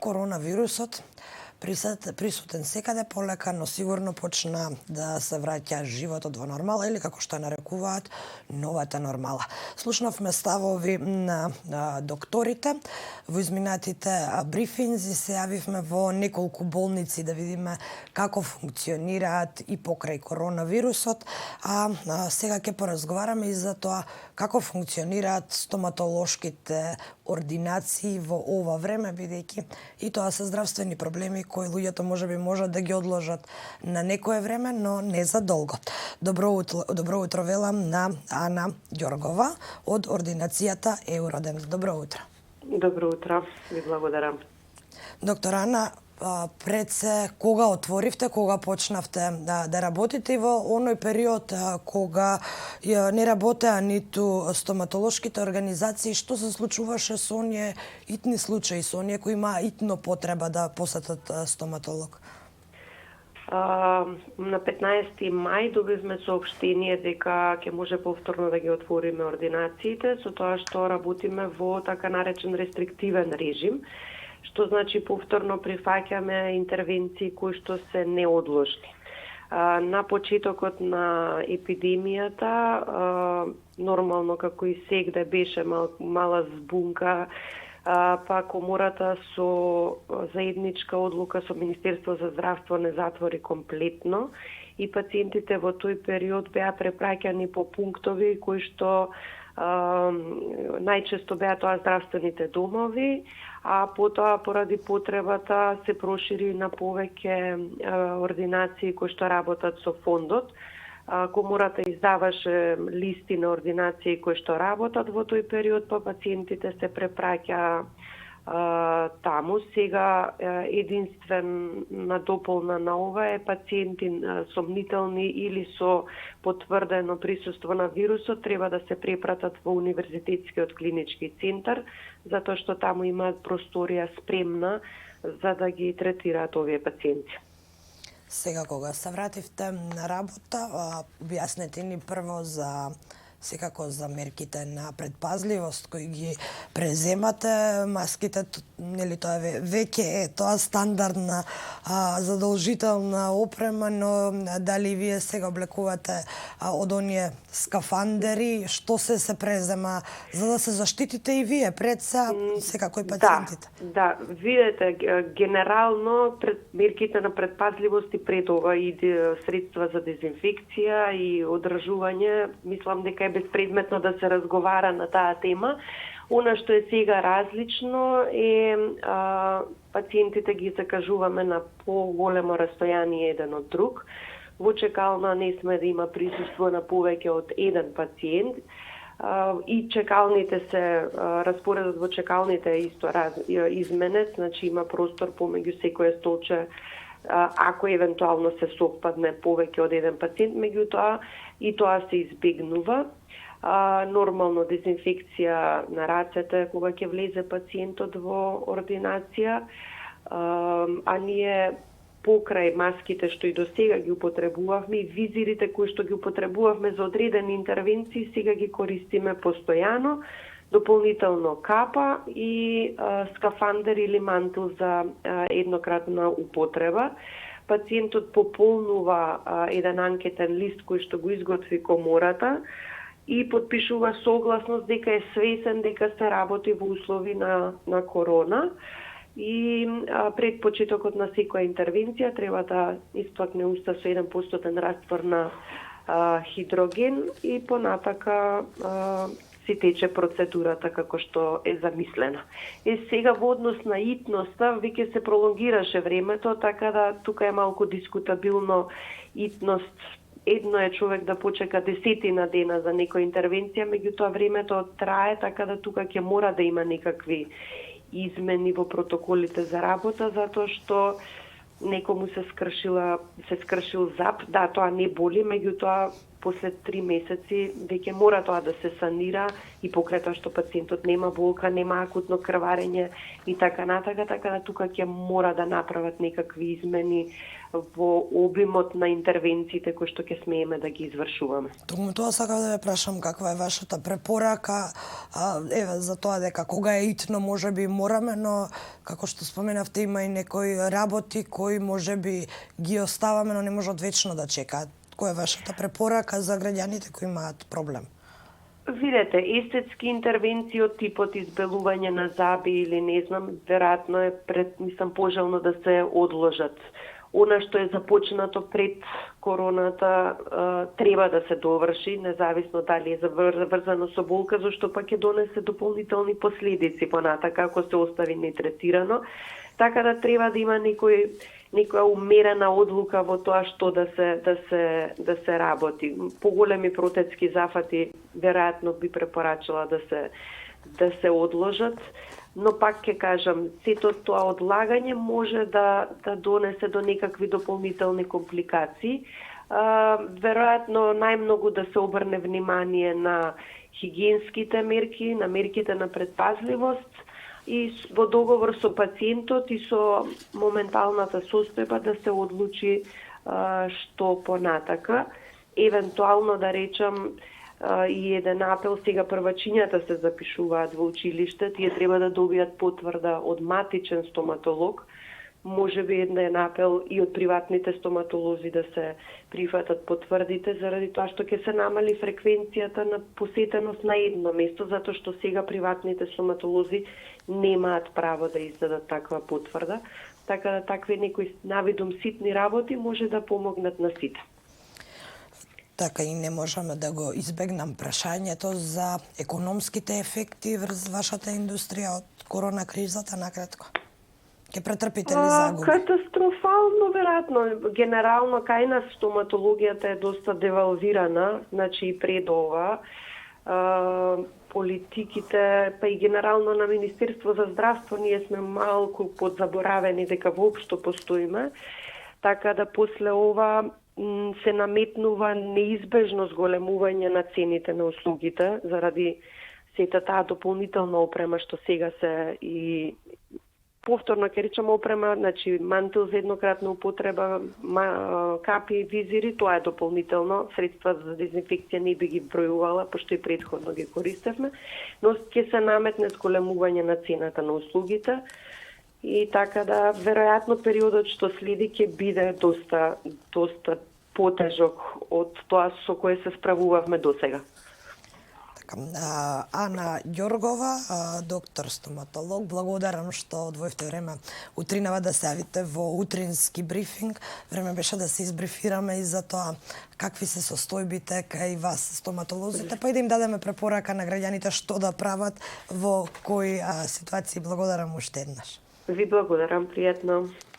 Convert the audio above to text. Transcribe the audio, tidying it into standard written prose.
коронавирусот присутен секаде полека, но сигурно почна да се враќа животот во нормала или како што нарекуваат новата нормала. Слушнавме ставови на докторите во изминатите брифинзи, се јавивме во неколку болници да видиме како функционираат и покрај коронавирусот, а сега ќе поразговараме и за тоа како функционираат стоматолошките ординации во ова време, бидејќи и тоа се здравствени проблеми кои луѓето можат да ги одложат на некое време, но не за долго. Добро утро велам на Ана Ѓоргова од ординацијата Евродент. Добро утро. Добро утро, ви благодарам. Доктор Ана, пред се, кога отворивте, кога почнавте да работите и во оној период кога не работеа ниту стоматолошките организации, што се случуваше со оние итни случаи, со оние кои имаа итно потреба да посетат стоматолог? На 15 мај добивме соопштение дека ќе може повторно да ги отвориме ординациите, со тоа што работиме во така наречен рестриктивен режим, што значи повторно прифаќаме интервенции кои што се неодложни. На почетокот на епидемијата, нормално како и сегде беше мала збунка, па комората со заедничка одлука со Министерство за здравство не затвори комплетно и пациентите во тој период беа препраќани по пунктови кои што најчесто беа тоа здравствените домови, а потоа поради потребата се прошири на повеќе ординации кои што работат со фондот. Комората издаваше листи на ординации кои што работат во тој период, па пациентите се препраќа таму. Сега единствена дополна на ова е пациенти сомнителни или со потврдено присуство на вирусот треба да се препратат во Универзитетскиот клинички центар, затоа што таму имаат просторија спремна за да ги третираат овие пациенти. Сега кога се вративте на работа, објаснете ни прво за секако за мерките на предпазливост кои ги преземате, маските, нели тоа веќе е тоа стандардна задолжителна опрема, но дали вие сега облекувате од оние скафандери, што се презема за да се заштитите и вие пред секако и пациентите? Да, видете, генерално мерките на предпазливост и пред ова и средства за дезинфекција и одржување, мислам дека е безпредметно да се разговара на таа тема. Она што е сега различно е пациентите ги закажуваме на поголемо растојание еден од друг. Во чекална не сме да има присуство на повеќе од еден пациент. И чекалните се распоредот во чекалните е исто изменет, значи има простор помеѓу секое столче ако евентуално се совпадне повеќе од еден пациент, меѓутоа и тоа се избегнува. Нормално дезинфекција на рацете кога ќе влезе пациентот во ординација, а ние покрај маските што и до сега ги употребувавме и визирите кои што ги употребувавме за одредени интервенции, сега ги користиме постојано, дополнително капа и скафандер или мантил за еднократна употреба. Пациентот пополнува еден анкетен лист кој што го изготви комората и подпишува согласност дека е свесен дека се работи во услови на корона и пред почетокот на секоја интервенција треба да исплакне уста со 1% раствор на хидроген и понатака си тече процедурата како што е замислена. Сега во однос на итноста, веќе се пролонгираше времето, така да тука е малку дискутабилно итност. Едно е човек да почека 10 дена за некоја интервенција, меѓутоа времето трае, така да тука ќе мора да има некакви измени во протоколите за работа, затоа што некому се скршил зап, да, тоа не боли, меѓутоа после 3 месеци веќе мора тоа да се санира и покрај тоа што пациентот нема болка, нема акутно крварење и така натака, така да тука ќе мора да направат некакви измени во обимот на интервенциите кои што ќе смееме да ги извршуваме. Токму тоа сакам да ве прашам каква е вашата препорака, еве за тоа дека кога е итно можеби мораме, но како што споменавте има и некои работи кои можеби ги оставаме, но не можат вечно да чекаат. Која е вашата препорака за граѓаните кои имаат проблем? Видете, естетски интервенции од типот избелување на заби или не знам, веројатно е пожелно да се одложат. Она што е започнато пред короната треба да се доврши, независно дали е заврзано со болка, зашто пак ќе донесе дополнителни последици понатака ако се остави нетретирано. Така да треба да има некоја умерена одлука во тоа што да се работи. Поголеми протецки зафати веројатно би препорачала да се одложат. Но пак ќе кажам, сето тоа одлагање може да донесе до некакви дополнителни компликации. Веројатно најмногу да се обрне внимание на хигиенските мерки, на мерките на предпазливост и во договор со пациентот и со моменталната состојба да се одлучи што понатака. Евентуално да речам и еден апел, сега првачињата се запишуваат во училиште, тие треба да добијат потврда од матичен стоматолог, може би еден апел и од приватните стоматолози да се прифатат потврдите, заради тоа што ќе се намали фреквенцијата на посетеност на едно место, затоа што сега приватните стоматолози немаат право да издадат таква потврда, така да такви некои навидум ситни работи може да помогнат на сите. Така и не можеме да го избегнам прашањето за економските ефекти врз вашата индустрија од корона кризата, накратко. Ќе претрпите ли загуби? Катастрофално, веројатно. Генерално, кај нас стоматологијата е доста девалвирана, значи и пред ова. Политиките, па и генерално на Министерство за здравство, ние сме малку подзаборавени дека воопшто постоиме, така да после ова се наметнува неизбежно зголемување на цените на услугите заради сета таа дополнителна опрема што сега се и повторно ќе речам опрема, значи мантил за еднократна употреба, капи, визири, тоа е дополнително, средства за дезинфекција не би ги бројувала, пошто и претходно ги користевме, но ќе се наметне зголемување на цената на услугите и така да веројатно периодот што следи ќе биде доста потежок од тоа со кое се справувавме досега. Ана Ѓоргова, доктор стоматолог, благодарам што одвоивте време утринава да се јавите во утрински брифинг. Време беше да се избрифираме и за тоа какви се состојбите кај вас стоматолозите, па и да им дадеме препорака на граѓаните што да прават во кои ситуации. Благодарам уште еднаш. Ви благодарам, пријатно.